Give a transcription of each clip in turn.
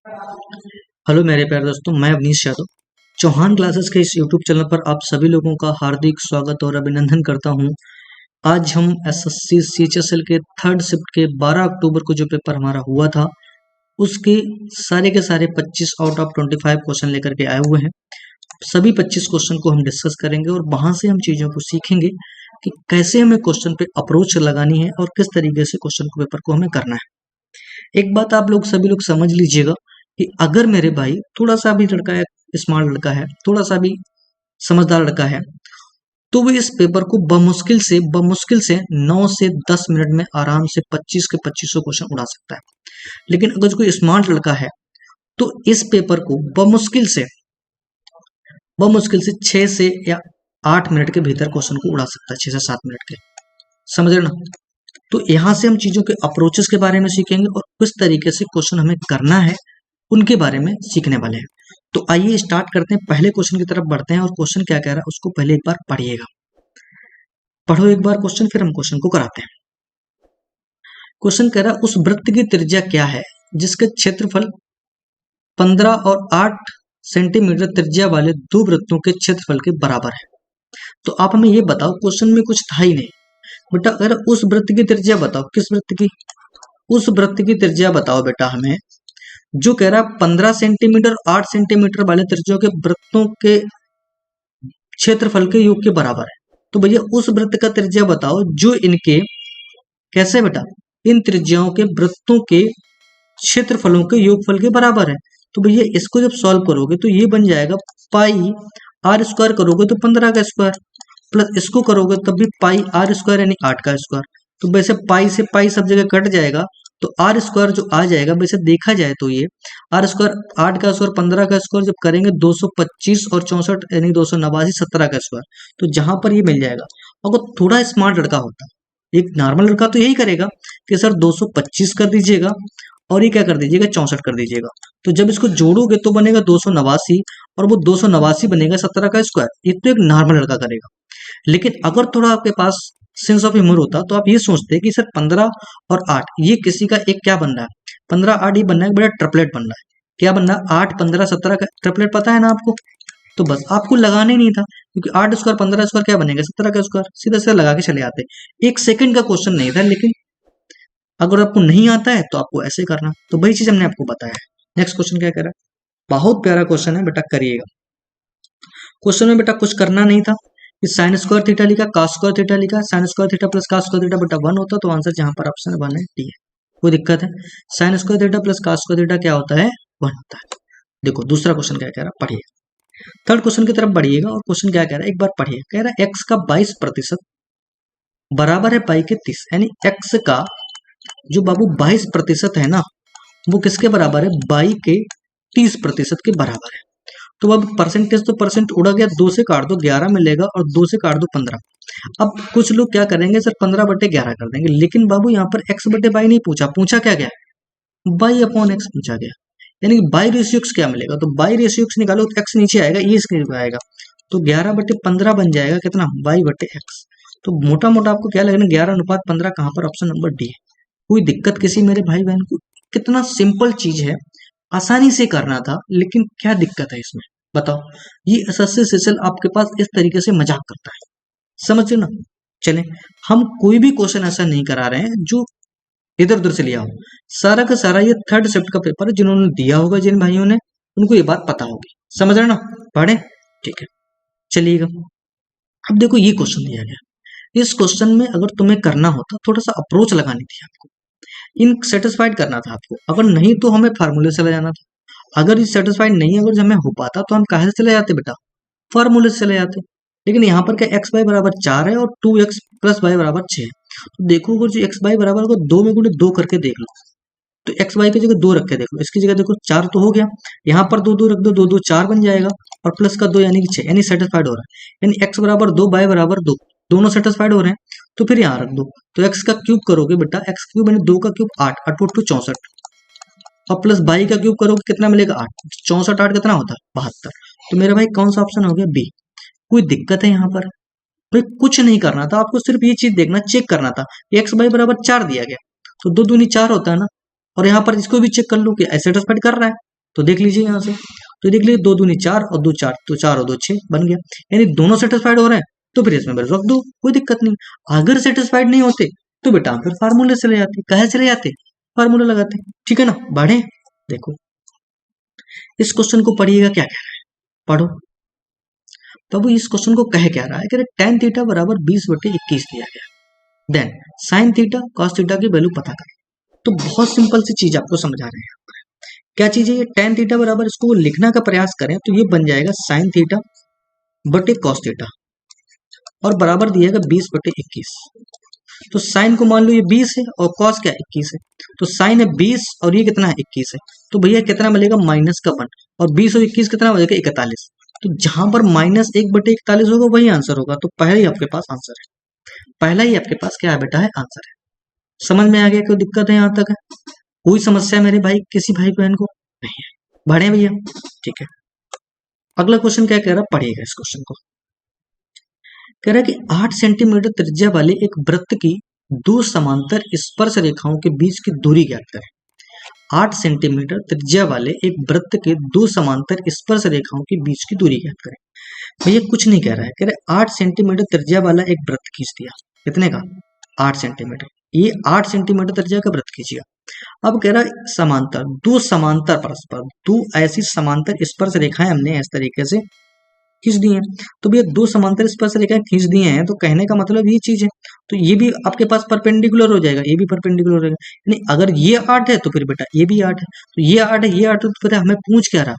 Hello मेरे प्यारे दोस्तों, मैं अवनीश यादव चौहान क्लासेस के इस यूट्यूब चैनल पर आप सभी लोगों का हार्दिक स्वागत और अभिनंदन करता हूं। आज हम एसएससी सीएचएसएल के थर्ड शिफ्ट के 12 अक्टूबर को जो पेपर हमारा हुआ था उसके सारे के सारे 25 आउट ऑफ 25 क्वेश्चन लेकर के आए हुए हैं। सभी 25 क्वेश्चन को हम डिस्कस करेंगे और वहां से हम चीज़ों को सीखेंगे कि कैसे हमें क्वेश्चन पे अप्रोच लगानी है और किस तरीके से क्वेश्चन को पेपर को हमें करना है। एक बात आप लोग सभी लोग समझ लीजिएगा कि अगर मेरे भाई थोड़ा सा भी लड़का है, स्मार्ट लड़का है, थोड़ा सा भी समझदार लड़का है, तो वो इस पेपर को बमुश्किल से 9 से 10 मिनट में आराम से 25 के 25 क्वेश्चन उड़ा सकता है। लेकिन अगर कोई स्मार्ट लड़का है तो इस पेपर को बमुश्किल से 6 से या 8 मिनट के भीतर क्वेश्चन को उड़ा सकता है, 6 से 7 मिनट के। समझ रहे ना? तो यहाँ से हम चीजों के अप्रोचेस के बारे में सीखेंगे और किस तरीके से क्वेश्चन हमें करना है उनके बारे में सीखने वाले हैं। तो आइए स्टार्ट करते हैं, पहले क्वेश्चन की तरफ बढ़ते हैं और क्वेश्चन क्या कह रहा है उसको पहले एक बार पढ़िएगा। पढ़ो एक बार क्वेश्चन, फिर हम क्वेश्चन को कराते हैं। क्वेश्चन कह रहा है उस वृत्त की त्रिज्या क्या है जिसके क्षेत्रफल 15 और 8 सेंटीमीटर त्रिज्या वाले दो वृत्तों के क्षेत्रफल के बराबर है। तो आप हमें ये बताओ, क्वेश्चन में कुछ था ही नहीं बेटा। अगर उस वृत्त की त्रिज्या बताओ, किस वृत्त की? उस वृत्त की त्रिज्या बताओ बेटा हमें, जो कह रहा है 15 सेंटीमीटर 8 सेंटीमीटर वाले त्रिज्या के वृत्तों के क्षेत्रफल के योग के बराबर है। तो भैया उस वृत्त का त्रिज्या बताओ जो इनके कैसे बेटा, इन त्रिज्याओं के वृत्तों के क्षेत्रफलों के योगफल के बराबर है। तो भैया इसको जब सॉल्व करोगे तो ये बन जाएगा पाई आर स्क्वायर, करोगे तो 15 का स्क्वायर, प्लस इसको करोगे तब भी पाई आर स्क्वायर यानी 8 का स्क्वायर। तो वैसे पाई से पाई सब जगह कट जाएगा, तो आर स्क्वायर जो आ जाएगा, वैसे देखा जाए तो ये आर स्क्वायर 8 का स्क्वायर 15 का स्क्वायर जब करेंगे 225 और 64 यानी 289 17 का स्क्वायर। तो जहां पर ये मिल जाएगा। अगर थोड़ा स्मार्ट लड़का होता, एक नॉर्मल लड़का तो यही करेगा कि सर 225 कर दीजिएगा और ये क्या कर दीजिएगा 64 कर दीजिएगा। तो जब इसको जोड़ोगे तो बनेगा 289 और वो 289 बनेगा 17 का स्क्वायर। ये तो एक नॉर्मल लड़का करेगा। लेकिन अगर थोड़ा आपके पास सेंस ऑफ ह्यूमर होता तो आप ये सोचते कि सर 15 और 8 ये किसी का एक क्या बन रहा है, 15 8 ये बनना है बड़ा ट्रिपलेट बन रहा है। क्या बन रहा है? 8 15 17 का ट्रिपलेट पता है ना आपको? तो बस आपको लगाना ही नहीं था, क्योंकि 8 स्क्वायर 15 स्क्वायर क्या बनेगा 17 का स्क्वायर, सीधा सीधा लगा के चले आते। एक सेकंड का क्वेश्चन नहीं था। लेकिन अगर आपको नहीं आता है तो आपको ऐसे करना। तो वही चीज हमने आपको बताया है। नेक्स्ट क्वेश्चन क्या कह रहा है? बहुत प्यारा क्वेश्चन है बेटा, करिएगा। क्वेश्चन में बेटा कुछ करना नहीं था कि साइन स्क्वायर थीटा लिखा, कॉस स्क्वायर थीटा लिखा, sine square theta plus cos square theta बेटा 1 होता, तो आंसर जहां पर ऑप्शन 1 है डी है। कोई दिक्कत है? Sine square theta plus cos square theta क्या होता है? 1 होता है। देखो दूसरा क्वेश्चन क्या कह रहा है, पढ़िए। थर्ड क्वेश्चन की तरफ बढ़िएगा और क्वेश्चन क्या कह रहा है एक बार पढ़िए। कह रहा है एक्स का 22% बराबर है पाई के 30, यानी एक्स का जो बाबू 22% है ना, वो किसके बराबर है? बाई के 30% के बराबर है। तो अब परसेंटेज तो परसेंट उड़ा गया, 2 से काट दो 11 मिलेगा और 2 से काट दो 15। अब कुछ लोग क्या करेंगे सर 15/11 कर देंगे, लेकिन बाबू यहाँ पर x/y नहीं पूछा, पूछा क्या गया? y/x पूछा गया। यानी कि बाई रेशियो x क्या मिलेगा? तो बाई रेशियो x निकालो तो x नीचे आएगा, ये इसके नीचे आएगा, तो 11/15 बन जाएगा कितना? y/x। तो मोटा मोटा आपको क्या लगेगा? 11:15 कहाँ पर? ऑप्शन नंबर डी है। कोई दिक्कत किसी मेरे भाई बहन को? कितना सिंपल चीज है, आसानी से करना था, लेकिन क्या दिक्कत है इसमें बताओ? ये एसएससी सीएचएल आपके पास इस तरीके से मजाक करता है, समझ रहे ना? चलें, हम कोई भी क्वेश्चन ऐसा नहीं करा रहे हैं जो इधर उधर से लिया हो। सारा का सारा ये थर्ड शिफ्ट का पेपर है, जिन्होंने दिया होगा जिन भाइयों ने, उनको ये बात पता होगी। समझ रहे ना? पढ़े? ठीक है, चलिएगा। अब देखो ये क्वेश्चन दिया गया। इस क्वेश्चन में अगर तुम्हें करना होता, थोड़ा सा अप्रोच लगानी थी आपको, इन सेटिस्फाइड करना था आपको। अगर नहीं तो हमें फार्मूले से चले जाना था। अगर ये सेटिस्फाइड नहीं, अगर हमें हो पाता तो हम कहाँ से चले जाते बेटा? फार्मूले से चले जाते। लेकिन यहाँ पर क्या x y बराबर 4 है और 2x प्लस y बराबर 6 है। तो देखो अगर जो x y बराबर को 2 में गुणे 2 करके देख लो, तो x y की जगह 2 रख के देख लो, इसकी जगह देखो 4 तो हो गया, यहाँ पर 2 2 रख दो, 2 2 4 बन जाएगा और प्लस का 2 यानी कि 6, यानी सेटिस्फाइड हो रहा है। यानी x बराबर 2 y बराबर 2 दोनों सेटिस्फाइड हो रहे हैं। तो फिर यहाँ रख दो, तो x का क्यूब करोगे बेटा, x क्यूब यानी 2 का क्यूब 8, 8 2 64 और प्लस बाई का क्यूब करोगे कितना मिलेगा? 8, 64 8 कितना होता है? 72। तो मेरा भाई कौन सा ऑप्शन हो गया? बी। कोई दिक्कत है यहाँ पर? भाई कुछ नहीं करना था आपको, सिर्फ ये चीज देखना, चेक करना था। एक्स बाई बराबर 4 दिया गया, तो 2 दूनी 4 होता है ना, और यहाँ पर इसको भी चेक कर लो कि सेटिस्फाइड कर रहा है। तो देख लीजिए यहाँ से, तो देख लीजिए 2 दूनी 4 और 2 4, तो 4 और 2 6 बन गया, यानी दोनों सेटिस्फाइड हो रहे हैं, तो फिर इसमें वैल्यू रख दो, कोई दिक्कत नहीं। अगर सेटिस्फाइड नहीं होते तो बेटा हम फिर फार्मूले चले जाते, कहे चले जाते, फार्मूला लगाते, ठीक है ना। बढ़े, देखो इस क्वेश्चन को पढ़िएगा, क्या कह रहा है, पढ़ो। तो अब इस क्वेश्चन को कह क्या रहा है, कह रहे tan थीटा बराबर 20/21 दिया गया, then sin theta cos theta की वैल्यू पता करें। तो बहुत सिंपल सी चीज आपको समझा रहे हैं, क्या चीज है ये, tan थीटा बराबर, इसको लिखने का प्रयास करें तो ये बन जाएगा sin थीटा बटे cos थीटा, और बराबर दिएगा 20/21। तो साइन को मान लो ये 20 है और cos क्या 21 है, तो साइन है 20 और ये कितना है 21 है, तो भैया कितना मिलेगा माइनस का 1, और 20 और 21 कितना हो जाएगा 41। तो जहां पर -1/41 होगा वही आंसर होगा, तो पहले ही आपके पास आंसर है, पहला ही आपके पास क्या है बेटा है आंसर है। समझ में आ गया, कोई दिक्कत है यहाँ तक है, कोई समस्या मेरे भाई किसी भाई बहन को नहीं है, बढ़े भैया, ठीक है। अगला क्वेश्चन क्या कह रहा है, पढ़िएगा इस क्वेश्चन को। कह रहा है कि 8 सेंटीमीटर त्रिज्या वाले एक वृत्त की दो समांतर स्पर्श रेखाओं के बीच की दूरी ज्ञात करें। 8 सेंटीमीटर त्रिज्या वाले एक वृत्त के दो समांतर स्पर्श रेखाओं के बीच की दूरी ज्ञात करें। भैया कुछ नहीं कह रहा है, कह रहा है 8 सेंटीमीटर त्रिज्या वाला एक वृत्त खींच दिया, कितने का 8 सेंटीमीटर, ये 8 सेंटीमीटर त्रिज्या का वृत्त खींचिया। अब कह रहा है समांतर, दो समांतर परस्पर, दो ऐसी समांतर स्पर्श रेखाएं हमने इस तरीके से खींच दी हैं। तो भैया दो समांतर स्पर्श रेखाएं खींच दिए हैं, तो कहने का मतलब ये चीज है, तो ये भी आपके पास परपेंडिकुलर हो जाएगा, ये भी परपेंडिकुलर हो जाएगा, यानी अगर ये 8 है तो फिर बेटा ये भी 8 है, तो ये 8 है, ये 8 है, तो फिर हमें पूछ क्या रहा,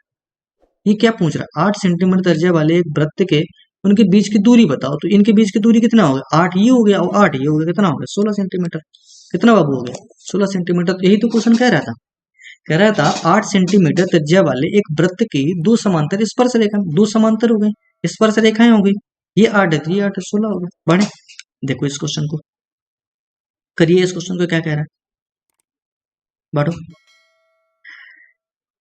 ये क्या पूछ रहा है, 8 सेंटीमीटर त्रिज्या वाले एक वृत्त के उनके बीच की दूरी बताओ। तो इनके बीच की दूरी कितना हो गया, 8 ये हो गया और 8 ये हो गया, कितना हो गया 16 सेंटीमीटर, कितना बाबू हो गया 16 सेंटीमीटर। तो यही तो क्वेश्चन कह रहा था, कह रहा था 8 सेंटीमीटर त्रिज्या वाले एक वृत्त की दो समांतर स्पर्श रेखा, दो समांतर हो गए, स्पर्श रेखाएं हो गई, ये 8 है तो ये 8 है, 16 हो गया। बढ़े, देखो इस क्वेश्चन को करिए, इस क्वेश्चन को क्या कह रहा है, बढ़ो।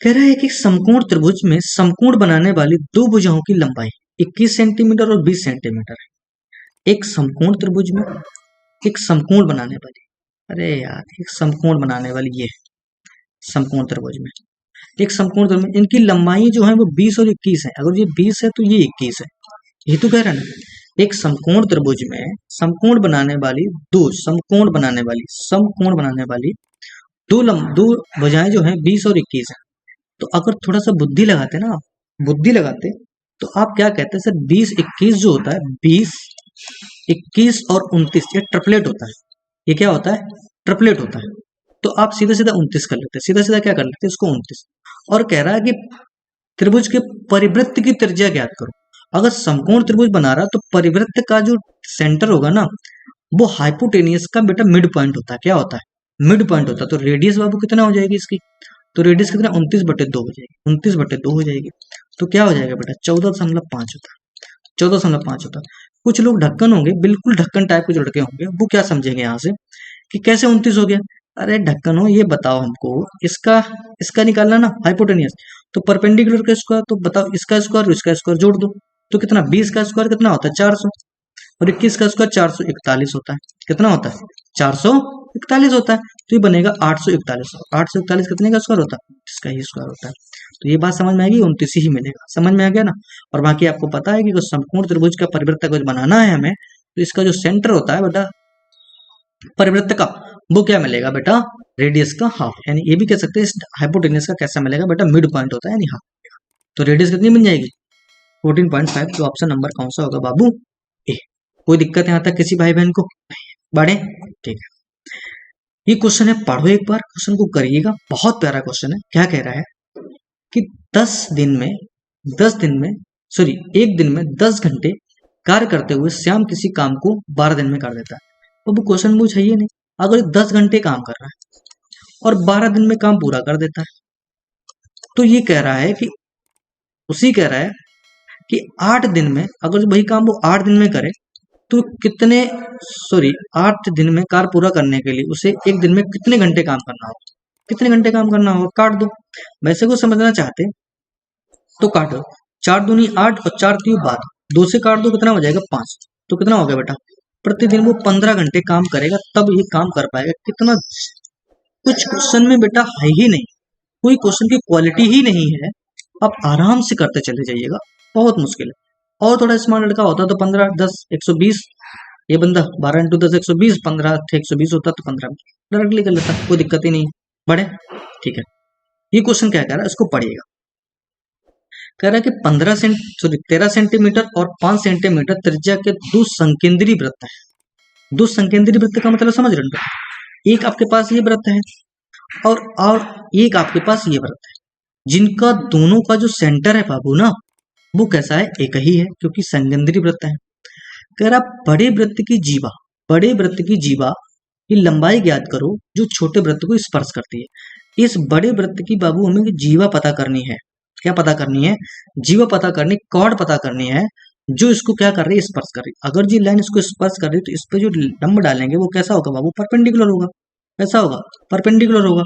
कह रहा है कि समकोण त्रिभुज में समकोण बनाने वाली दो भुजाओं की लंबाई 21 सेंटीमीटर और 20 सेंटीमीटर है। एक समकोण त्रिभुज में एक समकोण बनाने वाली, अरे यार एक समकोण बनाने वाली, ये समकोण त्रिभुज में एक समकोण त्रिभुज में इनकी लंबाई जो है वो 20 और 21 है। अगर ये 20 है तो ये 21 है, ये तो कह रहा है ना। एक समकोण त्रिभुज में समकोण बनाने वाली दो समकोण बनाने वाली दो भुजाएं जो है 20 और 21 है। तो अगर थोड़ा सा बुद्धि लगाते ना, बुद्धि लगाते तो आप क्या कहते हैं सर, 20 21 जो होता है, 20 21 और 29 ये ट्रिपलेट होता है, ये क्या होता है ट्रिपलेट होता है। तो आप सीधा सीधा 29 कर लेते, सीधा सीधा क्या कर लेते इसको 29। और कह रहा है कि त्रिभुज के परिवृत्त की त्रिज्या ज्ञात करो। अगर समकोण त्रिभुज बना रहा तो परिवृत्त का जो सेंटर होगा ना वो हाइपोटेनियस का बेटा मिड पॉइंट होता है, क्या होता है मिड पॉइंट होता है। तो रेडियस बाबू कितना हो जाएगी इसकी, तो रेडियस कितना 29/2 हो जाएगी, 29/2 हो जाएगी। तो क्या हो जाएगा बेटा 14.5 होता है, 14.5 होता है। कुछ लोग ढक्कन होंगे, बिल्कुल ढक्कन टाइप के जो लड़के होंगे वो क्या समझेंगे यहाँ से कि कैसे 29 हो गया। अरे ढक्कन हो, ये बताओ हमको इसका इसका निकालना ना हाइपोटेनियस, तो परपेंडिकुलर का स्क्वायर, तो बताओ इसका स्क्वायर और इसका स्क्वायर जोड़ दो, तो कितना 20 का स्क्वायर कितना होता है 400 और 21 का स्क्वायर 441 होता है, कितना होता है 441 होता है। तो ये बनेगा 841, 841 कितने का स्क्वायर होता है, इसका ही स्क्वायर होता है। तो ये बात समझ में आएगी, 29 ही मिलेगा, समझ में आ गया ना। और बाकी आपको पता है कि समकोण त्रिभुज का परिवृत्त कुछ बनाना है हमें, तो इसका जो सेंटर होता है बेटा परिवृत्त का, वो क्या मिलेगा बेटा रेडियस का हाफ, यानी ये भी कह सकते हैं इस हाइपोटेनियस का कैसा मिलेगा बेटा मिड पॉइंट होता है यानी हाफ। तो रेडियस कितनी बन जाएगी 14.5। तो ऑप्शन नंबर कौन सा होगा बाबू ए। कोई दिक्कत यहाँ तक किसी भाई बहन को, बढ़े, ठीक है। ये क्वेश्चन है, पढ़ो एक बार क्वेश्चन को करिएगा, बहुत प्यारा क्वेश्चन है। क्या कह रहा है कि 1 दिन में 10 घंटे कार्य करते हुए श्याम किसी काम को 12 दिन में कर देता है। अब क्वेश्चन वो चाहिए नहीं, अगर 10 घंटे काम कर रहा है और 12 दिन में काम पूरा कर देता है, तो ये कह रहा है कि 8 दिन में अगर वही काम वो 8 दिन में करे तो 8 दिन में कार्य पूरा करने के लिए उसे 1 दिन में कितने घंटे काम करना होगा, कितने घंटे काम करना होगा, काट दो। वैसे को समझना चाहते तो काटो, 4 दूनी 8 और 4 3 12, 2 से काट दो कितना हो जाएगा 5, तो कितना हो गया बेटा प्रतिदिन वो 15 घंटे काम करेगा तब ये काम कर पाएगा। कितना कुछ क्वेश्चन में बेटा है ही नहीं, कोई क्वेश्चन की क्वालिटी ही नहीं है, आप आराम से करते चले जाइएगा, बहुत मुश्किल है। और थोड़ा स्मार्ट लड़का होता तो 15 10 120, ये बंदा 12 इंटू 10 120, 15 120 होता तो 15 में डायरेक्टली कर लेता, कोई दिक्कत ही नहीं। बढ़े, ठीक है। ये क्वेश्चन क्या कह रहा है, इसको पढ़िएगा। कह रहा है कि 13 सेंटीमीटर और 5 सेंटीमीटर त्रिज्या के दो संकेंद्री वृत्त है। दो संकेंद्री वृत्त का मतलब समझ रहे हो, एक आपके पास ये वृत्त है और एक आपके पास ये वृत्त है, जिनका दोनों का जो सेंटर है बाबू ना, वो कैसा है, एक ही है, क्योंकि संकेंद्री वृत्त है। कह रहा बड़े वृत्त की जीवा की लंबाई ज्ञात करो जो छोटे वृत्त को स्पर्श करती है। इस बड़े वृत्त की बाबू हमें जीवा पता करनी है। क्या पता करनी है, जीवा पता करनी, कॉर्ड पता करनी है, जो इसको क्या कर रही है, स्पर्श कर रही है। अगर ये लाइन इसको स्पर्श कर रही है तो इस पे जो लंब डालेंगे वो कैसा होगा बाबू, परपेंडिकुलर होगा। कैसा होगा, परपेंडिकुलर होगा।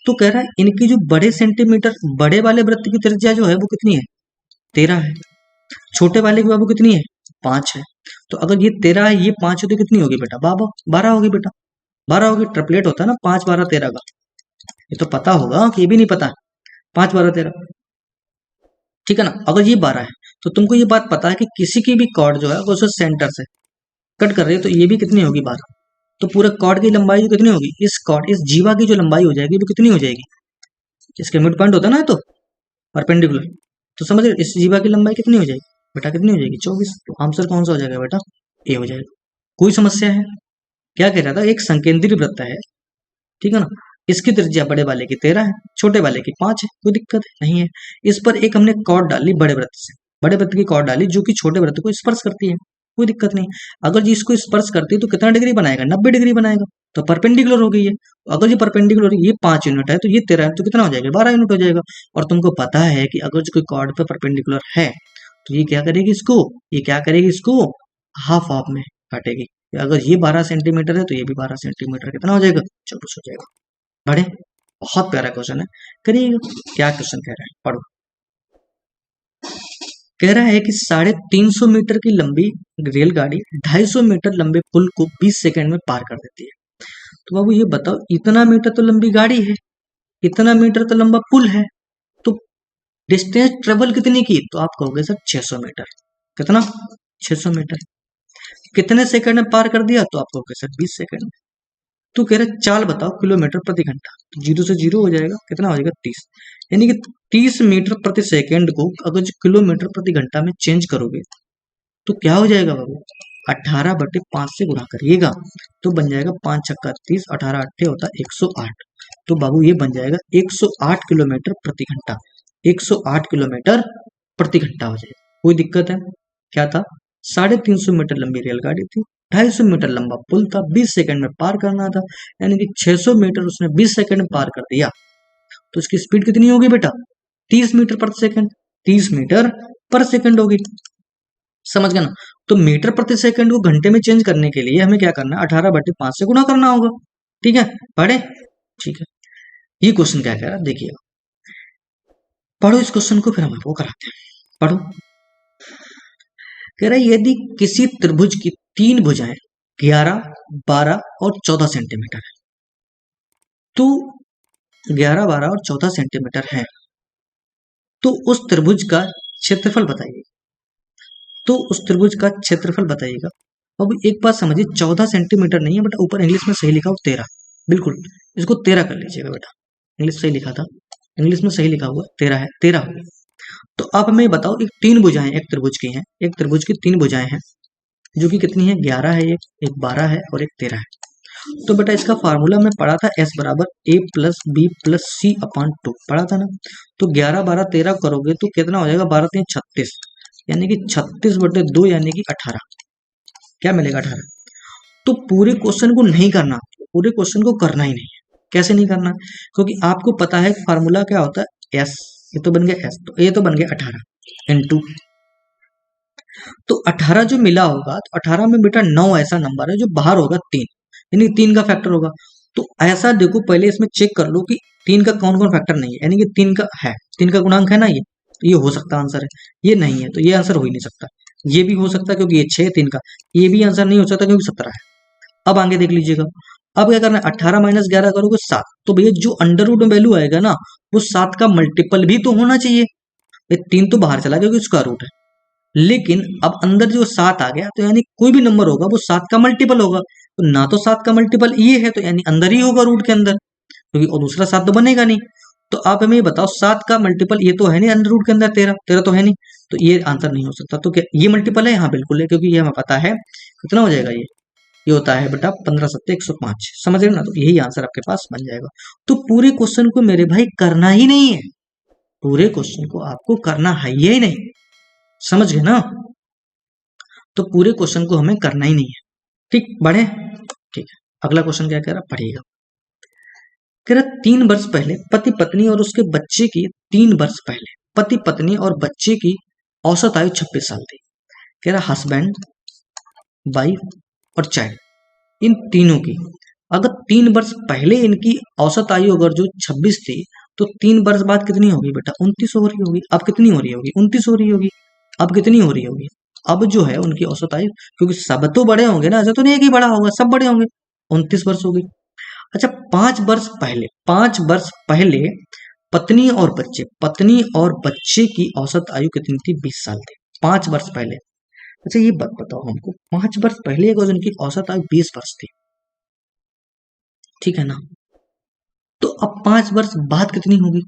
तो कह रहा है इनकी जो बड़े वाले वृत्त की त्रिज्या जो है वो कितनी है, 13 है। छोटे वाले की बाबू कितनी है, 5 है। तो अगर ये 13 है, ये 5 है, तो कितनी होगी बेटा, 12 होगी बेटा, 12 होगी। ट्रिपलेट होता है ना, 5 12 13 का, ये तो पता होगा कि ये भी नहीं पता है, 5 12 13, ठीक है ना। अगर ये 12 है तो तुमको ये बात पता है कि किसी की भी कॉर्ड जो है वो उसे सेंटर से कट कर रही है, तो ये भी कितनी होगी, 12। तो पूरे कॉर्ड की लंबाई जो कितनी होगी, इस जीवा की जो लंबाई हो जाएगी वो कितनी हो जाएगी, इसके मिड पॉइंट होता है ना, तो परपेंडिकुलर, तो समझ इस जीवा की लंबाई कितनी हो जाएगी बेटा, कितनी हो जाएगी, 24। तो आंसर कौन सा हो जाएगा बेटा, ए हो जाएगा। कोई समस्या है, क्या कह रहा था, एक संकेंद्री वृत्त है, ठीक है ना, इसकी त्रिज्या बड़े वाले की 13 है, छोटे वाले की 5 है, कोई दिक्कत नहीं है। इस पर एक हमने कॉर्ड डाली बड़े वृत्त से, बड़े वृत्त की कॉर्ड डाली जो कि छोटे वृत्त को स्पर्श करती है, कोई दिक्कत नहीं। अगर जी इसको स्पर्श करती है तो कितना डिग्री बनाएगा, 90 डिग्री बनाएगा, तो परपेंडिकुलर हो गई है। अगर ये परपेंडिकुलर, ये 5 यूनिट है तो ये 13 है, तो कितना हो जाएगा, 12 यूनिट हो जाएगा। और तुमको पता है कि अगर जो कोई कॉर्ड पे परपेंडिकुलर है तो ये क्या करेगी, इसको हाफ हाफ में काटेगी। अगर ये 12 सेंटीमीटर है तो ये भी 12 सेंटीमीटर, कितना हो जाएगा, 24 हो जाएगा। बढ़े, बहुत प्यारा क्वेश्चन है, करिएगा। क्या क्वेश्चन कह रहा है, पढ़ो। कह रहा है कि 350 मीटर की लंबी रेलगाड़ी 250 मीटर लंबे पुल को 20 सेकंड में पार कर देती है। तो बाबू ये बताओ, इतना मीटर तो लंबी गाड़ी है, इतना मीटर तो लंबा पुल है, तो डिस्टेंस ट्रेवल कितनी की, तो आप कहोगे सर 600 मीटर। कितना, 600 मीटर। कितने सेकंड में पार कर दिया, तो आप कहोगे सर 20 सेकंड में। तो कह रहे चाल बताओ किलोमीटर प्रति घंटा, तो 0 से 0 हो जाएगा, कितना हो जाएगा, 30। यानी कि 30 मीटर प्रति सेकंड को अगर जो किलोमीटर प्रति घंटा में चेंज करोगे तो क्या हो जाएगा बाबू, 18/5 से गुणा करिएगा तो बन जाएगा 5 छक्का 30, 18 8 होता है 108। तो बाबू ये बन जाएगा 108 किलोमीटर प्रति घंटा, 108 किलोमीटर प्रति घंटा हो जाएगा। कोई दिक्कत है, क्या था, 350 मीटर लंबी रेलगाड़ी थी, 250 मीटर लंबा पुल था, 20 सेकंड में पार करना था, यानी कि 600 मीटर उसने 20 सेकंड में पार कर दिया। तो इसकी स्पीड कितनी होगी बेटा, 30 मीटर प्रति सेकंड, 30 मीटर पर सेकंड होगी, समझ गए ना। तो मीटर प्रति सेकंड को घंटे में चेंज करने के लिए हमें क्या करना है, 18/5 से गुणा करना होगा, ठीक है, पढ़े, ठीक है। ये क्वेश्चन क्या कह रहा है, देखिएगा, पढ़ो इस क्वेश्चन को, फिर हम वो कराते हैं, पढ़ो। कह रहा है यदि किसी त्रिभुज की 3 भुजाएं 11, 12 और 14 सेंटीमीटर है, तो 11, 12 और 14 सेंटीमीटर है, तो उस त्रिभुज का क्षेत्रफल बताइए। तो उस त्रिभुज का क्षेत्रफल बताइएगा। अब एक बात समझिए, 14 सेंटीमीटर नहीं है बेटा, ऊपर इंग्लिश में सही लिखा हो 13, बिल्कुल इसको 13 कर लीजिएगा बेटा, इंग्लिश सही लिखा था, इंग्लिश में सही लिखा हुआ 13 है, 13 हो गया। तो आप हमें बताओ, एक 3 भुजाएं एक त्रिभुज की हैं, एक त्रिभुज की 3 भुजाएं हैं, जो कि कितनी है, 11 है, एक 12 है और एक 13 है। तो बेटा इसका फार्मूला में पढ़ा था, S बराबर A plus B plus C/2 पढ़ा था ना। तो 11, 12, 13 करोगे तो कितना हो जाएगा, 12 3 36, यानी कि 36/2 यानी कि 18, क्या मिलेगा, 18। तो पूरे क्वेश्चन को नहीं करना, पूरे क्वेश्चन को करना ही नहीं है। कैसे नहीं करना, क्योंकि आपको पता है फार्मूला क्या होता है, S, ये तो बन गया S, तो ये तो बन गया 18 इनटू, तो 18 जो मिला होगा, तो 18 में बेटा 9 ऐसा नंबर है जो बाहर होगा 3, यानी 3 का फैक्टर होगा। तो ऐसा देखो, पहले इसमें चेक कर लो कि 3 का कौन कौन फैक्टर नहीं है, यानी कि 3 का है, 3 का गुणांक है ना, ये तो ये हो सकता आंसर है, ये नहीं है तो ये आंसर हो ही नहीं सकता। ये भी हो सकता है क्योंकि ये 6 3 का, ये भी आंसर नहीं हो सकता क्योंकि 17 है। अब आगे देख लीजिएगा, अब क्या करना है, 18 माइनस 11 करोगे 7, तो भैया जो अंडर रूट में वैल्यू आएगा ना वो 7 का मल्टीपल भी तो होना चाहिए। ये 3 तो बाहर चला गया क्योंकि स्क्वायर रूट है, लेकिन अब अंदर जो 7 आ गया तो यानी कोई भी नंबर होगा वो 7 का मल्टीपल होगा, तो ना तो 7 का मल्टीपल ये है तो यानी अंदर ही होगा रूट के अंदर, क्योंकि और दूसरा 7 तो बनेगा नहीं। तो आप हमें ये बताओ 7 का मल्टीपल ये तो है नहीं अंडर रूट के अंदर, 13 13 तो है नहीं, तो ये आंसर नहीं हो सकता। तो क्या ये मल्टीपल है? हाँ बिल्कुल है, क्योंकि ये हमें पता है कितना हो जाएगा, ये होता है बेटा 15 सत्ते 105, समझ रहे हो ना, तो यही आंसर आपके पास बन जाएगा। तो पूरे क्वेश्चन को मेरे भाई करना ही नहीं है, पूरे क्वेश्चन को आपको करना है ही नहीं, समझ गए ना, तो पूरे क्वेश्चन को हमें करना ही नहीं है। ठीक, बढ़े, ठीक है। अगला क्वेश्चन क्या कह रहा, पढ़िएगा। कह रहा 3 वर्ष पहले पति पत्नी और उसके बच्चे की 3 वर्ष पहले पति पत्नी और बच्चे की औसत आयु 26 साल थी। कह रहा हस्बैंड, वाइफ और चाइल्ड, इन तीनों की अगर 3 वर्ष पहले इनकी औसत आयु अगर जो 26 थी, तो 3 वर्ष बाद कितनी होगी बेटा, 29 हो रही होगी। अब कितनी हो रही होगी, 29 हो रही होगी। अब कितनी हो रही होगी, अब जो है उनकी औसत आयु, क्योंकि सब तो बड़े होंगे ना, ऐसा तो नहीं है कि बड़ा होगा, सब बड़े होंगे, 29 वर्ष होगी। अच्छा 5 वर्ष पहले पत्नी और बच्चे की औसत आयु कितनी थी, 20 साल थी, 5 वर्ष पहले। अच्छा ये बात बताओ हमको, 5 वर्ष पहले अगर उनकी औसत आयु 20 वर्ष थी, ठीक है ना, तो अब 5 वर्ष बाद कितनी होगी,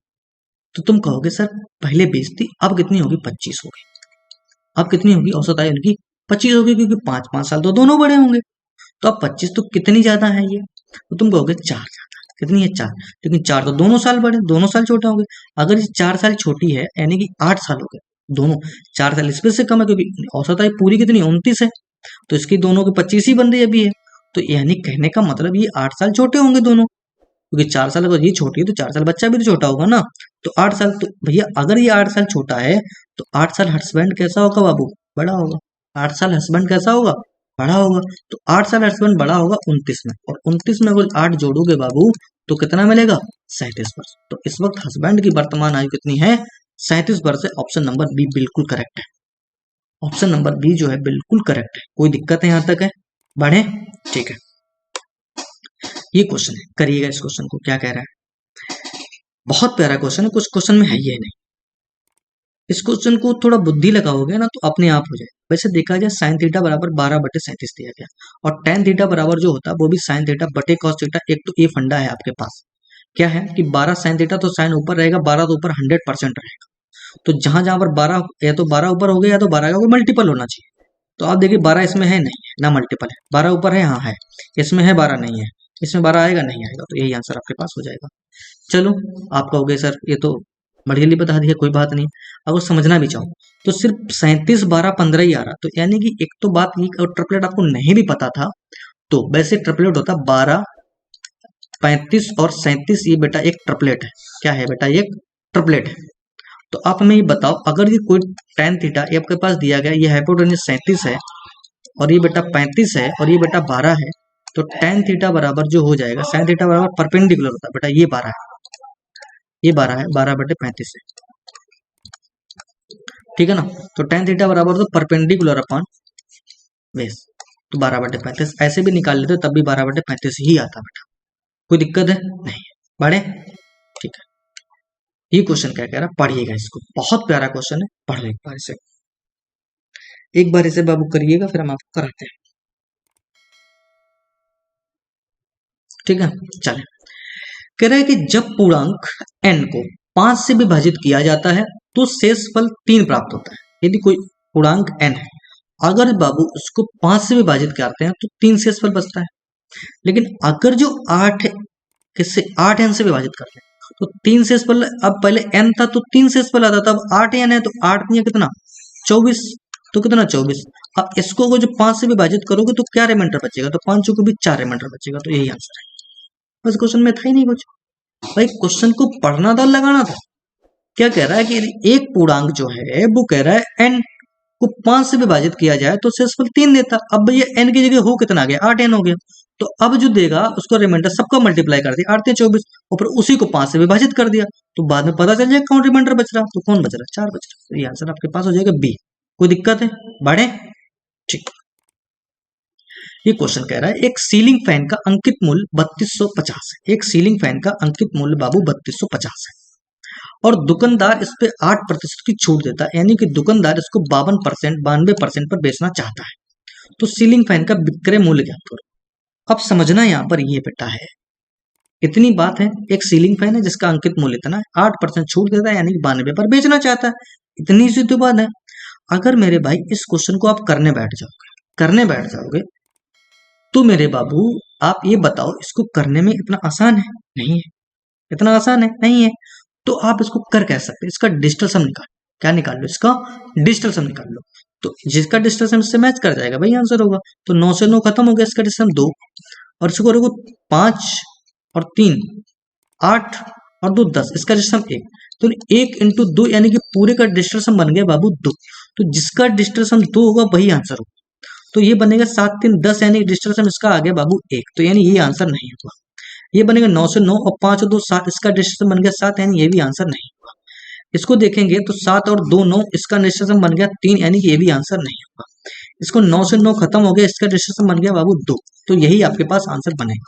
तो तुम कहोगे सर पहले 20 थी, अब कितनी होगी, 25 होगी। अब कितनी होगी औसत आयु उनकी, 25 होगी, क्योंकि 5 साल तो दोनों बड़े होंगे, तो अब 25 तो कितनी ज्यादा है ये, तो तुम कहोगे 4 ज्यादा, कितनी है 4, लेकिन 4 तो दोनों साल बड़े, दोनों साल छोटे होंगे। अगर ये 4 साल छोटी है यानी कि 8 साल हो गए दोनों, 4 साल इसमें से कम है क्योंकि औसत आयु पूरी कितनी 29 है, तो इसकी दोनों की 25 ही बन रही अभी है, तो यानी कहने का मतलब ये 8 साल छोटे होंगे दोनों, क्योंकि 4 साल अगर ये छोटी है तो 4 साल बच्चा भी तो छोटा होगा ना, तो 8 साल, तो भैया अगर ये 8 साल छोटा है तो 8 साल हस्बैंड कैसा होगा बाबू, बड़ा होगा। 8 साल हस्बैंड कैसा होगा, बड़ा होगा। तो 8 साल हस्बैंड बड़ा होगा 29 में, और 29 में अगर 8 जोड़ोगे बाबू तो कितना मिलेगा, 37 वर्ष। तो इस वक्त हस्बैंड की वर्तमान आयु कितनी है, 37 वर्ष है। ऑप्शन नंबर बी बिल्कुल करेक्ट है, ऑप्शन नंबर बी जो है बिल्कुल करेक्ट है। कोई दिक्कत है यहाँ तक है, बढ़े, ठीक है। ये क्वेश्चन है, करिएगा इस क्वेश्चन को, क्या कह रहा है, बहुत प्यारा क्वेश्चन है, कुछ क्वेश्चन में है ही नहीं। इस क्वेश्चन को थोड़ा बुद्धि लगाओगे ना तो अपने आप हो जाए। वैसे देखा जाए साइन थीटा बराबर 12/37 दिया गया, और टेन थीटा बराबर जो होता है वो भी साइन थीटा बटे कॉस थीटा। एक तो ये फंडा है आपके पास, क्या है कि 12 साइन थीटा तो साइन ऊपर रहेगा, 12 तो ऊपर 100% रहेगा। तो जहां जहां पर 12 या तो 12 ऊपर हो गया या तो 12 का कोई मल्टीपल होना चाहिए। तो आप देखिए 12 इसमें है, नहीं है ना, मल्टीपल है। 12 ऊपर है, हाँ है, इसमें है 12 नहीं है, इसमें 12 आएगा नहीं आएगा, तो यही आंसर आपके पास हो जाएगा। चलो आप कहोगे सर ये तो बड़ी जल्दी बता दिया, कोई बात नहीं। अगर समझना भी चाहो तो सिर्फ 37 12 15 ही आ रहा, तो यानी कि एक तो बात ये, और ट्रिपलेट आपको नहीं भी पता था तो वैसे ट्रिपलेट होता 12 35 और 37, ये बेटा एक ट्रिपलेट है। क्या है बेटा, एक ट्रिपलेट है। तो आप हमें ये बताओ, अगर ये कोई tan थीटा ये आपके पास दिया गया, ये हाइपोटेन्यूज 37 है और ये बेटा 35 है और ये बेटा 12 है, तो tan थीटा बराबर जो हो जाएगा, sin थीटा बराबर परपेंडिकुलर होता है बेटा, ये 12 है, ये 12 है, 12/35 है, ठीक है ना। तो tan थीटा बराबर तो परपेंडिकुलर अपॉन बेस, तो 12/35 ऐसे भी निकाल लेते तब भी 12/35 ही आता बेटा, कोई दिक्कत है नहीं, बढ़े, ठीक है। ये क्वेश्चन क्या कह रहा, पढ़िएगा इसको, बहुत प्यारा क्वेश्चन है, पढ़ लो एक बार इसे, एक बार इसे बाबू करिएगा, फिर हम आपको कराते हैं, ठीक है। चले, कह रहा है कि जब पूर्णांक n को 5 से विभाजित किया जाता है तो शेषफल 3 प्राप्त होता है। यदि कोई पूर्णांक n है, अगर बाबू उसको 5 से विभाजित करते हैं तो 3 शेषफल बचता है, लेकिन अगर जो 8 किससे 8n से विभाजित करते हैं तो 3 शेषफल, अब पहले n था तो 3 शेषफल आता था, अब 8n है तो 8 नहीं कितना 24, तो कितना 24। अब इसको अगर जो 5 से विभाजित करोगे तो क्या रिमाइंडर बचेगा, तो 5 को भी 4 रिमाइंडर बचेगा, तो यही आंसर है। बस क्वेश्चन में था ही नहीं कुछ भाई, क्वेश्चन को पढ़ना था, लगाना था। क्या कह रहा है कि एक पूर्णांक जो है वो कह रहा है n को 5 से विभाजित किया जाए तो शेषफल 3 देता, अब ये n की जगह हो कितना आ गया, 8n हो गया, तो अब जो देगा उसको रिमाइंडर सबका मल्टीप्लाई कर दिया, 8 24 और फिर उसी को 5 से विभाजित कर दिया, तो बाद में पता चल जाएगा कौन रिमाइंडर बच रहा, तो कौन बच रहा, 4 बच रहा, तो ये आंसर आपके पास हो जाएगा बी। कोई दिक्कत है, बढ़े, ठीक। ये क्वेश्चन कह रहा है एक सीलिंग फैन का अंकित मूल्य 3250 है। एक सीलिंग फैन का अंकित मूल्य बाबू 3250 है और दुकानदार इस पे 8% की छूट देता है, यानी कि दुकानदार इसको 92% पर बेचना चाहता है। तो सीलिंग फैन का विक्रय मूल्य ज्ञात करो। अब समझना यहाँ पर ये बेटा है, इतनी बात है, एक सीलिंग फैन है जिसका अंकित मूल्य इतना है, 8% छूट देता है, यानी कि 92 पर बेचना चाहता है। इतनी सी तो बात है। अगर मेरे भाई इस क्वेश्चन को आप करने बैठ जाओगे तो मेरे बाबू आप ये बताओ, इसको करने में इतना आसान है? नहीं है। इतना आसान है? नहीं है। तो आप इसको कर कह सकते हैं, इसका डिजिटल सम निकाल। क्या निकाल लो? इसका डिजिटल सम निकाल लो। तो जिसका डिजिटल सम इससे मैच कर जाएगा वही आंसर होगा। तो 9 से 9 खत्म हो गया, इसका डिजिटल सम 2 और इसको करोगे 5 और 3 8 और 2 10, इसका डिजिटल सम 1। तो 1 इंटू 2 यानी कि पूरे का डिजिटल सम बन गया बाबू 2। तो जिसका डिजिटल सम 2 होगा वही आंसर होगा। तो ये बनेगा 7 3 10, यानी डिजिटल सम इसका आ गया बाबू 1। तो यानी ये आंसर नहीं होगा। ये बनेगा 9 से 9 और 5 और 2 7, इसका डिजिटल सम बन गया 7, यानी ये भी आंसर नहीं होगा। इसको देखेंगे तो 7 और 2 9, इसका डिजिटल सम बन गया 3, यानी कि ये भी आंसर नहीं होगा। इसको 9 से 9 खत्म हो गया, इसका डिजिटल सम बन गया बाबू 2। तो यही आपके पास आंसर बनेगा।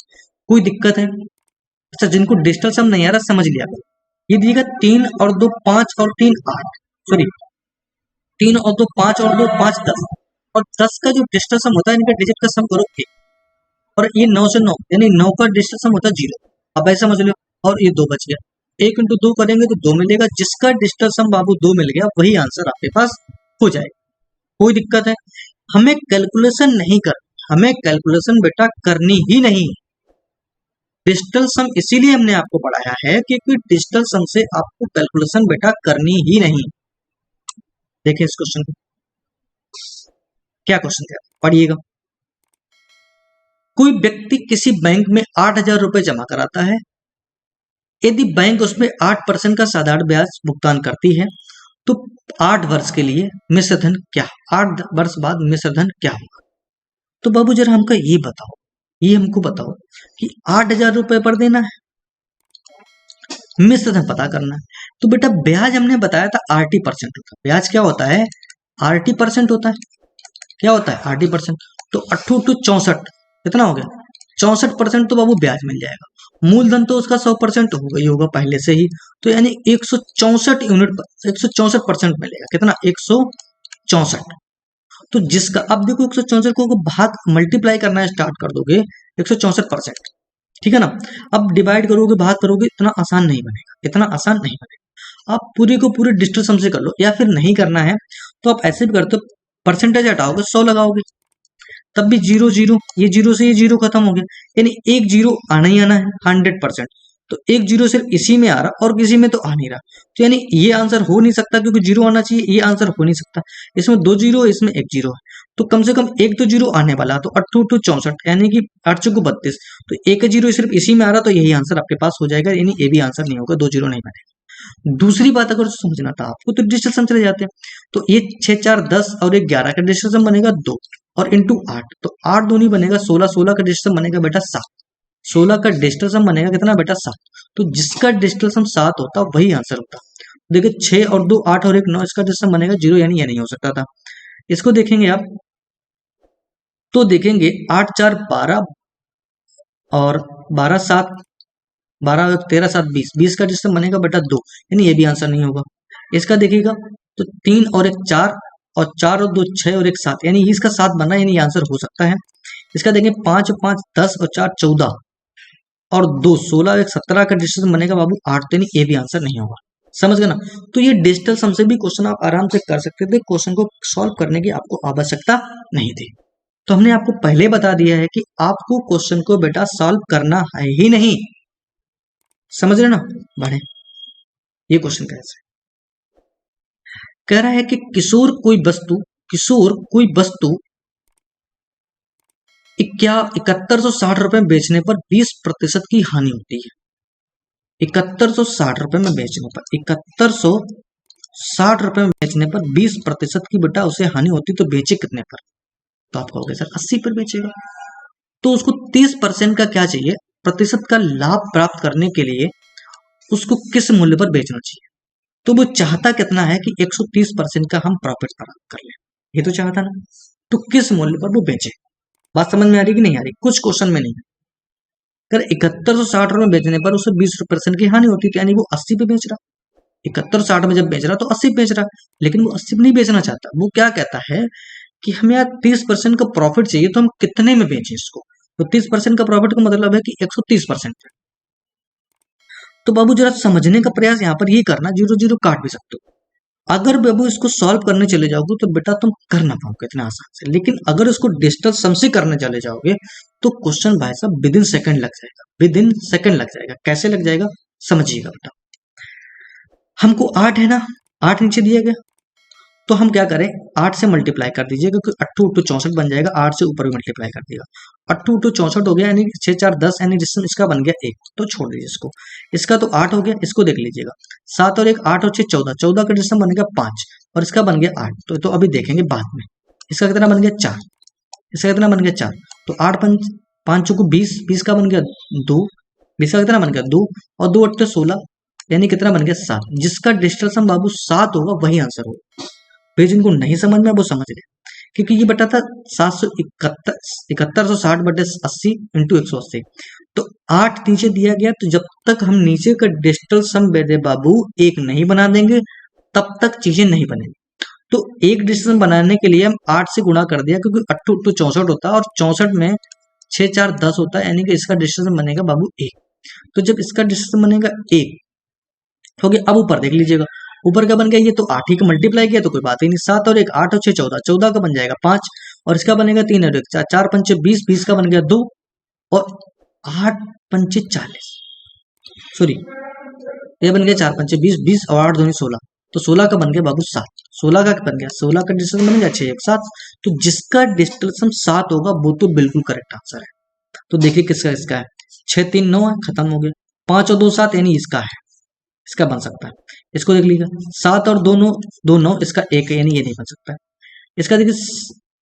कोई दिक्कत है? अच्छा, जिनको डिजिटल सम नहीं आ रहा समझ लिया करो। ये दिएगा 3 और 2 5 और 3 8, सॉरी 3 और 2 5 और 2 5 10, और 10 का जो डिजिटल सम होता है इनका डिजिट का सम करो 1, और ये 9 से 9 यानी 9 का डिजिटल सम होता है 0। अब ऐसा समझ लो, और ये 2 बच गया। 1 इंटू 2 करेंगे तो 2 मिलेगा, जिसका डिजिटल सम बाबू 2 मिल गया वही आंसर आपके पास हो जाएगा। कोई दिक्कत है? हमें कैलकुलेशन नहीं कर, हमें कैलकुलेशन बेटा करनी ही नहीं। डिजिटल सम इसीलिए हमने आपको पढ़ाया है क्योंकि डिजिटल सम से आपको कैलकुलेशन बेटा करनी ही नहीं। देखिए इस क्वेश्चन को, क्या क्वेश्चन है पढ़िएगा। कोई व्यक्ति किसी बैंक में 8,000 रुपए जमा कराता है। यदि बैंक उसमें 8% का साधारण ब्याज भुगतान करती है तो 8 वर्ष के लिए मिश्र धन क्या, 8 वर्ष बाद मिश्र धन क्या होगा? तो बाबू जरा हमको ये बताओ, ये हमको बताओ कि 8,000 रुपए पर देना है, मिश्र धन पता करना है। तो बेटा ब्याज हमने बताया था RT% होता है। ब्याज क्या होता है? RT% होता है। क्या होता है? RT%। तो 8 टू 64 कितना हो गया? 64% तो बाबू ब्याज मिल जाएगा। मूलधन तो उसका 100% होगा ही होगा पहले से ही। तो यानी 164 यूनिट, 164% मिलेगा। कितना? 164। तो जिसका अब देखो 164 को भाग मल्टीप्लाई करना स्टार्ट कर दोगे 164%, ठीक है ना। अब डिवाइड करोगे, भाग करोगे, इतना आसान नहीं बनेगा, इतना आसान नहीं बनेगा। आप पूरे को पूरे डिजिटल सम से कर लो, या फिर नहीं करना है तो आप ऐसे भी करते हो, परसेंटेज हटाओगे 100 लगाओगे, तब भी 0 0, ये 0 से ये 0 खत्म हो गया, यानी एक 0 आना ही आना है 100%। तो एक 0 सिर्फ इसी में आ रहा और किसी में तो आ नहीं रहा, तो यानी ये आंसर हो नहीं सकता क्योंकि 0 आना चाहिए, ये आंसर हो नहीं सकता। इसमें 2 0, इसमें 1 0 है, तो कम से कम एक तो 0 आने वाला। तो 8 2 64, यानी कि 8 चौको 32, तो एक 0 सिर्फ इसी में आ रहा, तो यही आंसर आपके पास हो जाएगा, यानी ये भी आंसर नहीं होगा, 2 0 नहीं बनेगा। दूसरी बात अगर समझना था आपको तो डिजिटल सम चले जाते हैं। तो ये 6 4 10 और 1 11 का डिजिटल सम बनेगा 2 और इंटू 8, तो 8 दूनी बनेगा 16, 16 का डिजिटल सम बनेगा बेटा 7, 16 का डिजिटल सम बनेगा कितना बेटा 7। तो जिसका डिजिटल सम 7 होता वही आंसर होता। देखिए 6 और 2 8 और 1 9, इसका डिजिटल सम बनेगा 0, यानी यह नहीं हो सकता था। इसको देखेंगे आप तो देखेंगे 8 4 12 और 12 7 12 13 7 20, 20 का डिजिटल बनेगा बेटा 2, यानी ये भी आंसर नहीं होगा। इसका देखिएगा तो 3 और 1 4 और 4 और 2 6 और 1 7, यानी इसका 7 बना, यानी ये आंसर हो सकता है। इसका देखें 5 और 5 10 और 4 14 और 2 16 और 1 17 का डिजिटल बनेगा बाबू 8, तो यानी ये भी आंसर नहीं होगा। समझ गए ना। तो ये डिजिटल सम से भी क्वेश्चन आप आराम से कर सकते थे, क्वेश्चन को सॉल्व करने की आपको आवश्यकता नहीं थी। तो हमने आपको पहले बता दिया है कि आपको क्वेश्चन को बेटा सॉल्व करना है ही नहीं। समझ रहे ना। बढ़े, ये क्वेश्चन कैसे कह रहा है कि किशोर कोई वस्तु 7160 रुपए में बेचने पर 20% की हानि होती है। 7160 रुपए में बेचने पर 7160 रुपए में बेचने पर 20% की बेटा उसे हानि होती, तो बेचे कितने पर? तो आप कहोगे सर 80 पर बेचेगा। तो उसको 30% का क्या चाहिए? प्रतिशत का लाभ प्राप्त करने के लिए उसको किस मूल्य पर बेचना चाहिए? तो वो चाहता कितना है कि 130% का हम प्रॉफिट प्राप्त कर लें, ये तो चाहता ना। तो किस मूल्य पर वो बेचे? बात समझ में आ रही कि नहीं आ रही? कुछ क्वेश्चन में नहीं है। अगर 7160 रुपए बेचने पर उसे 20% की हानि होती थी, यानी वो 80 पे बेच रहा। 7160 में जब बेच रहा तो 80 बेच रहा, लेकिन वो 80 नहीं बेचना चाहता। वो क्या कहता है कि हमें यार 30% का प्रॉफिट चाहिए, तो हम कितने में बेचें इसको? तो 30% का प्रॉफिट का मतलब है कि 130%। तो बाबू जरा समझने का प्रयास यहाँ पर ये करना, जीरो जीरो काट भी सकते हो। अगर बाबू इसको सॉल्व करने चले जाओगे तो बेटा तुम कर ना पाओगे इतना आसान से, लेकिन अगर इसको डिजिटल सम से करने चले जाओगे तो क्वेश्चन भाई साहब विद इन सेकंड लग जाएगा, विद इन सेकंड लग जाएगा। कैसे लग जाएगा समझिएगा बेटा। हमको 8 है ना, 8 नीचे दिया गया, तो हम क्या करें, 8 से मल्टीप्लाई कर दीजिएगा, क्योंकि 8 8 64 बन जाएगा, 8 से ऊपर भी मल्टीप्लाई कर दिएगा। 8 8 64 हो गया, यानी 6 4 10, यानी जिसमें इसका बन गया 1, तो छोड़ दीजिए इसको। इसका तो 8 हो गया, इसको देख लीजिएगा। 7 और 1 8 और 6 14, 14 का डिस्टेंस बन गया 5 और इसका बन गया 8। तो अभी देखेंगे बाद में। इसका कितना बन गया 4, इसका कितना बन गया 4, तो 8 5 5 चौको 20, 20 का बन गया 2, 20 का कितना बन गया 2 और 2 8 16, यानी कितना बन गया 7। जिसका डिजिटल सम बाबू 7 होगा वही आंसर होगा। फिर जिनको नहीं समझ में वो समझ गए, क्योंकि ये बटा था 7160 बटे 80 इंटू 180। तो 8 नीचे दिया गया, तो जब तक हम नीचे का डिजिटल सम बेटे बाबू 1 नहीं बना देंगे तब तक चीजें नहीं बनेंगी। तो एक डिजिटल सम बनाने के लिए हम 8 से गुणा कर दिया, क्योंकि 8 8 64 होता है और 64 में 6 4 10 होता है, यानी कि इसका डिजिटल सम बनेगा बाबू 1। तो जब इसका डिजिटल सम बनेगा 1 हो गया। अब ऊपर देख लीजिएगा, ऊपर का बन गया, ये तो 8 ही का मल्टीप्लाई किया तो कोई बात ही नहीं। 7 और 1 8 और 6 14, 14 का बन जाएगा 5 और इसका बनेगा 3 और 1 4, 4 पंचे 20, 20 का बन गया 2 और 8 पंचे 40, सॉरी ये बन गया 4 पंचे 20, 20 और 8 दूनी 16, तो 16 का बन गया बाबू 7। 16 का बन गया, 16 का डिजिटल बन गया 6 1 7। तो जिसका डिजिटल सम 7 होगा वो तो बिल्कुल करेक्ट आंसर है। तो देखिए किसका, इसका है 6 3 9 है, खत्म हो गया। 5 और 2 7, यानी इसका है, इसका बन सकता है। इसको देख लीजिए, 7 और 2 9 2 9, इसका 1 है, यानी ये नहीं बन सकता है। इसका देखिए,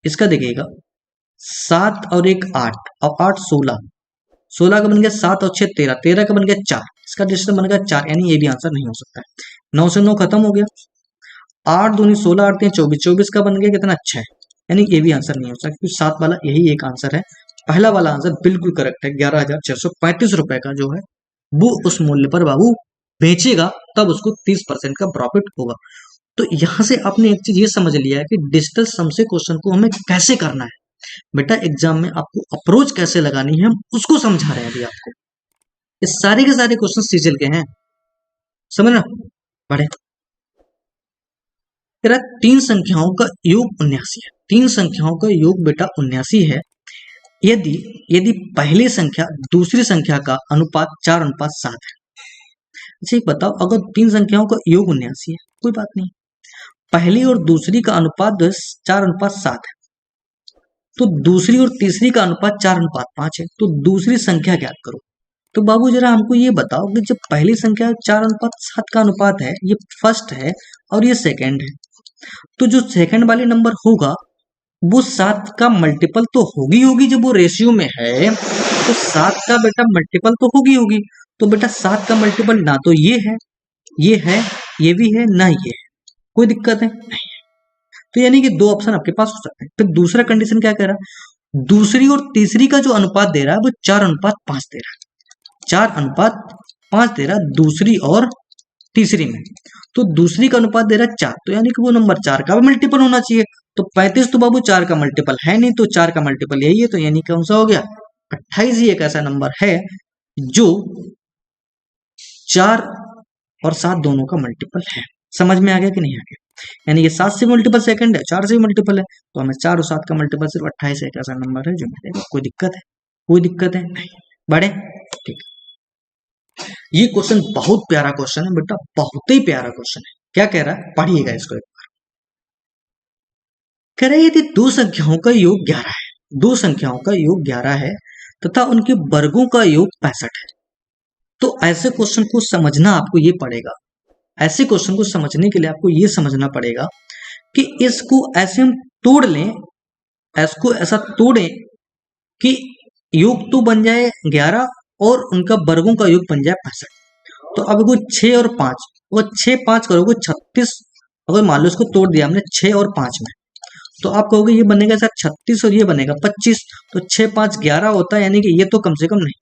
इसका देखिएगा 7 और 1 8 और 8 16, 16 का बन गया 7 और 6 13, 13 का बन गया 4, इसका डिजिटल बन गया 4, यानी ये भी आंसर नहीं हो सकता है। 9 से 9 खत्म हो गया। 8 दूनी 16, 8 3 24, 24 का बन गया कितना 6, यानी ये भी आंसर नहीं हो सकता, क्योंकि 7 वाला यही एक आंसर है। पहला वाला आंसर बिल्कुल करेक्ट है। 11,635 रुपए का जो है वो उस मूल्य पर बाबू बेचेगा, तब उसको 30% का प्रॉफिट होगा। तो यहां से आपने एक चीज ये समझ लिया है कि डिजिटल सम से क्वेश्चन को हमें कैसे करना है। बेटा एग्जाम में आपको अप्रोच कैसे लगानी है हम उसको समझा रहे हैं अभी आपको। ये सारे के सारे क्वेश्चन सीजल के हैं, समझ ना। पढ़े, तेरा 3 संख्याओं का योग 79 है। 3 संख्याओं का योग बेटा 79 है। यदि यदि पहली संख्या दूसरी संख्या का अनुपात 4:7 है। अच्छा एक बताओ, अगर 3 संख्याओं का योग 79 है, कोई बात नहीं, पहली और दूसरी का अनुपात 4:7 है, तो दूसरी और तीसरी का अनुपात 4:5 है, तो दूसरी संख्या ज्ञात करो। तो बाबू जरा हमको ये बताओ कि जब पहली संख्या 4:7 का अनुपात है, ये फर्स्ट है और ये सेकंड है, तो जो सेकंड वाले नंबर होगा वो 7 का मल्टीपल तो होगी होगी। जब वो रेशियो में है तो 7 का बेटा मल्टीपल तो होगी होगी। तो बेटा 7 का मल्टीपल ना तो ये है, ये है, ये भी है, ना ये है, कोई दिक्कत है नहीं है। तो यानी कि 2 ऑप्शन आपके पास हो सकते हैं। फिर दूसरा कंडीशन क्या कह रहा है, दूसरी और तीसरी का जो अनुपात दे रहा है वो 4:5 दे रहा है, 4:5 दे रहा है दूसरी और तीसरी में। तो दूसरी का अनुपात दे रहा है 4, तो यानी कि वो नंबर 4 का भी मल्टीपल होना चाहिए। तो 35 तो बाबू 4 का मल्टीपल है नहीं, तो 4 का मल्टीपल यही है, तो यानी कौन सा हो गया 28 ही एक ऐसा नंबर है जो 4 और 7 दोनों का मल्टीपल है। समझ में आ गया कि नहीं आ गया? यानी ये 7 से मल्टीपल सेकंड है, 4 से मल्टीपल है, तो हमें 4 और 7 का मल्टीपल सिर्फ 28 एक ऐसा नंबर है जो मिलेगा। कोई दिक्कत है? कोई दिक्कत है नहीं। बढ़े, ठीक। ये क्वेश्चन बहुत प्यारा क्वेश्चन है बेटा, बहुत ही प्यारा क्वेश्चन है। क्या कह रहा है, पढ़िएगा इसको एक बार। कह रहा है यदि 2 संख्याओं का योग 11 है, 2 संख्याओं का योग 11 है तथा उनके वर्गों का योग 65 है, तो ऐसे क्वेश्चन को समझना आपको ये पड़ेगा। ऐसे क्वेश्चन को समझने के लिए आपको ये समझना पड़ेगा कि इसको ऐसे हम तोड़ लें, इसको ऐसा तोड़ें कि योग तो बन जाए 11 और उनका वर्गों का योग बन जाए 65। तो अब वो 6 और 5, वो 6 5 करोगे 36। अगर मान लो इसको तोड़ दिया हमने 6 और 5 में, तो आप कहोगे ये बनेगा सर 36 और ये बनेगा 25, तो 6 5 11 होता है, यानी कि ये तो कम से कम नहीं।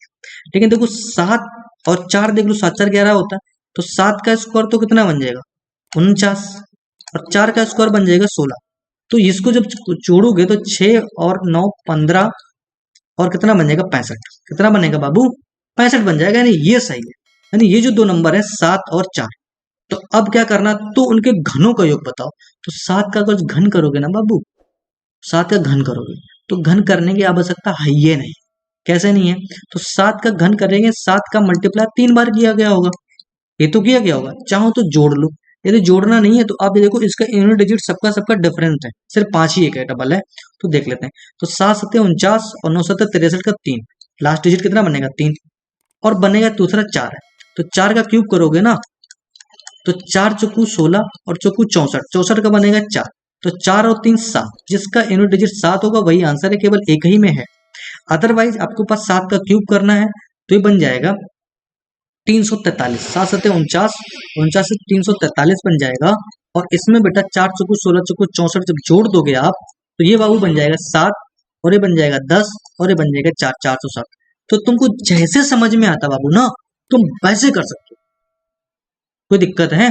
लेकिन देखो 7 और 4 देख लो, 7 4 11 होता है, तो 7 का स्क्वायर तो कितना बन जाएगा 49, और 4 का स्क्वायर बन जाएगा 16। तो इसको जब जोड़ोगे तो 6 और 9 15 और कितना बन जाएगा 65। कितना बनेगा बाबू 65 बन जाएगा, यानी ये सही है। यानी ये जो दो नंबर है 7 और 4। तो अब क्या करना, तो उनके घनों का योग बताओ। तो 7 का कुछ घन करोगे ना बाबू, 7 का घन करोगे, तो घन करने की आवश्यकता है ये नहीं। कैसे नहीं है, तो 7 का घन करेंगे, 7 का मल्टीप्लाई 3 बार किया गया होगा, ये तो किया गया होगा, चाहो तो जोड़ लो। यदि जोड़ना नहीं है तो आप ये देखो, इसका यूनिट डिजिट सबका सबका डिफरेंट है, सिर्फ 5 ही एक है, डबल है। तो देख लेते हैं, तो 7 7 49 और 9 7 63 का 3, लास्ट डिजिट कितना बनेगा 3, और बनेगा दूसरा 4 है। तो 4 का क्यूब करोगे ना, तो 4 चौकू 16 और चौकू 64, 64 का बनेगा 4, तो 4 और 3 7, जिसका यूनिट डिजिट 7 होगा वही आंसर है, केवल एक ही में है। अदरवाइज आपके पास 7 का क्यूब करना है, तो ये बन जाएगा 343, 7 7 49, 49 से 343 बन जाएगा। और इसमें बेटा 4 चौकू 16 चौकू 64 जब जोड़ दोगे आप, तो ये बाबू बन जाएगा 7, और ये बन जाएगा 10, और ये बन जाएगा 4 460। तो तुमको जैसे समझ में आता बाबू ना, तुम वैसे कर सकते हो, कोई दिक्कत है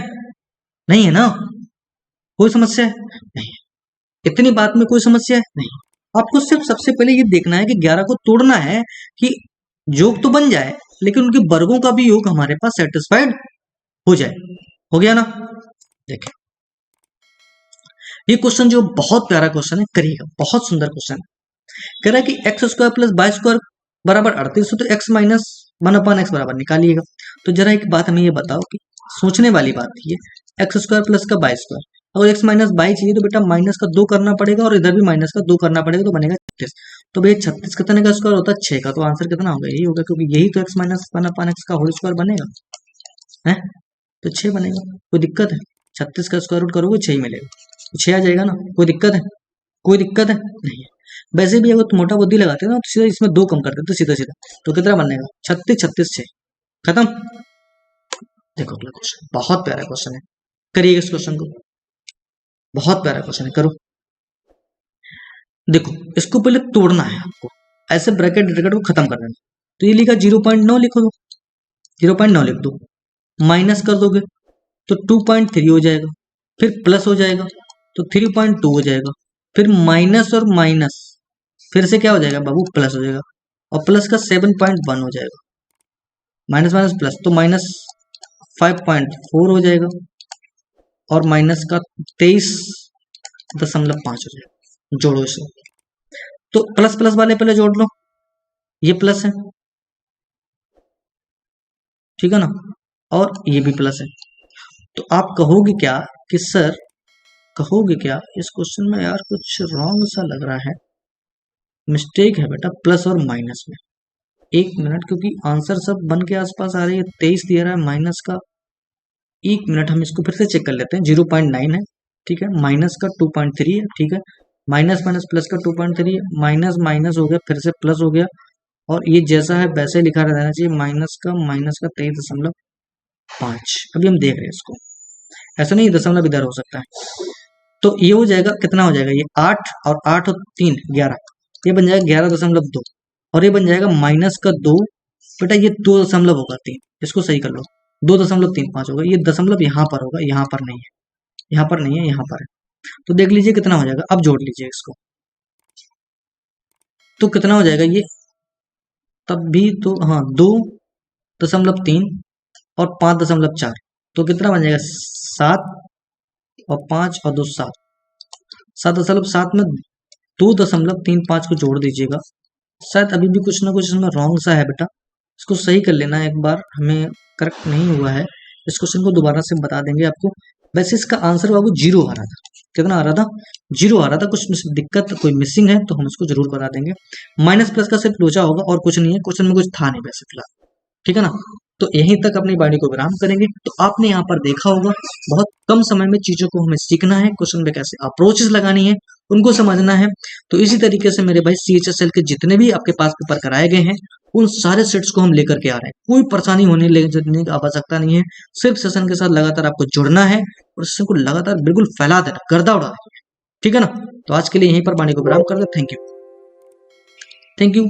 नहीं है ना, कोई समस्या है नहीं है। इतनी बात में कोई समस्या है नहीं। आपको सिर्फ सबसे पहले ये देखना है कि 11 को तोड़ना है, कि योग तो बन जाए लेकिन उनके वर्गों का भी योग हमारे पास सेटिस्फाइड हो जाए। हो गया ना। देखिए ये क्वेश्चन जो बहुत प्यारा क्वेश्चन है, करिएगा, बहुत सुंदर क्वेश्चन है। कह रहा है कि X square plus Y square बराबर 38, तो एक्स माइनस 1/x बराबर निकालिएगा। तो जरा एक बात हमें ये बताओ कि सोचने वाली बात है, एक्स स्क्वायर प्लस का वाई स्क्वायर, अगर एक्स माइनस वाई चाहिए तो बेटा माइनस का 2 करना पड़ेगा, और इधर भी माइनस का 2 करना पड़ेगा, तो बनेगा 36। तो भाई 36 कितने का स्क्वायर होता है 6 का, तो आंसर कितना होगा यही होगा, क्योंकि यही तो एक्स माइनस 1/x का होल स्क्वायर बनेगा है, तो 6 बनेगा। कोई दिक्कत है, 36 का स्क्वायर रूट करोगे 6 ही मिलेगा, तो 6 आ जाएगा ना। कोई दिक्कत है, कोई दिक्कत है नहीं है। वैसे भी अगर मोटा बुद्धि लगाते हैं ना, तो सीधा इसमें 2 कम कर देते सीधा सीधा, तो कितना बनेगा 36 36 6 खत्म। देखो अगला क्वेश्चन बहुत प्यारा क्वेश्चन है, करिएगा इस क्वेश्चन को, बहुत प्यारा क्वेश्चन है, करो। देखो इसको पहले तोड़ना है आपको, ऐसे ब्रैकेट ब्रैकेट को खत्म कर देना। तो ये लिखा 0.9 लिखो, 0.9 लिख दो, माइनस कर दोगे तो 2.3 हो जाएगा, फिर प्लस हो जाएगा तो 3.2 हो जाएगा, फिर माइनस और माइनस फिर से क्या हो जाएगा बाबू प्लस हो जाएगा, और प्लस का 7.1 हो जाएगा, माइनस माइनस प्लस तो माइनस 5.4 हो जाएगा, और माइनस का 23.5 हो जाएगा। जोड़ो इसे, तो प्लस प्लस वाले पहले जोड़ लो, ये प्लस है ठीक है ना, और ये भी प्लस है। तो आप कहोगे क्या कि सर, कहोगे क्या इस क्वेश्चन में यार कुछ रॉन्ग सा लग रहा है, मिस्टेक है बेटा प्लस और माइनस में। एक मिनट, क्योंकि आंसर सब बन के आसपास आ रही है, 23 दिया रहा है माइनस का, एक मिनट हम इसको फिर से चेक कर लेते हैं। 0.9 है ठीक है, माइनस का 2.3 है ठीक है, माइनस माइनस प्लस का 2.3 है, माइनस माइनस हो गया फिर से प्लस हो गया, और ये जैसा है वैसे लिखा रहना चाहिए, माइनस का 23.5। अभी हम देख रहे हैं इसको, ऐसा नहीं दशमलव इधर हो सकता है। तो ये हो जाएगा, कितना हो जाएगा ये 8 और 8 और 3 11, ये बन जाएगा 11.2, और ये बन जाएगा माइनस का 2, बेटा ये 2 दशमलव होगा 3, इसको सही कर लो, 2.35 होगा, ये दशमलव यहाँ पर होगा, यहाँ पर नहीं है, यहाँ पर नहीं है, यहाँ पर है। तो देख लीजिए कितना हो जाएगा, अब जोड़ लीजिए इसको, तो कितना हो जाएगा ये, तब भी तो हाँ 2.3 और 5.4, तो कितना बन जाएगा 7 और 5 और 2 7, 7.7 में 2.35 को जोड़ दीजिएगा। शायद अभी भी कुछ ना कुछ इसमें रॉन्ग सा है बेटा, इसको सही कर लेना एक बार, हमें करेक्ट नहीं हुआ है। इस क्वेश्चन को दोबारा से बता देंगे आपको। वैसे इसका आंसर बाबू 0 आ रहा था, कितना आ रहा था 0 आ रहा था, कुछ दिक्कत कोई मिसिंग है तो हम इसको जरूर बता देंगे। माइनस प्लस का सिर्फ लोचा होगा और कुछ नहीं है, क्वेश्चन में कुछ था नहीं वैसे फिलहाल, ठीक है ना। तो यहीं तक अपनी वाणी को विराम करेंगे। तो आपने यहाँ पर देखा होगा, बहुत कम समय में चीजों को हमें सीखना है, क्वेश्चन में कैसे अप्रोचेस लगानी है उनको समझना है। तो इसी तरीके से मेरे भाई CHSL के जितने भी आपके पास पेपर कराए गए हैं उन सारे सेट्स को हम लेकर के आ रहे हैं, कोई परेशानी होने की आवश्यकता नहीं है। सिर्फ सेशन के साथ लगातार आपको जुड़ना है और इसको लगातार बिल्कुल फैला देना, गर्दा उड़ा देना। ठीक है ना। तो आज के लिए यहीं पर वाणी को विराम कर दे। Thank you.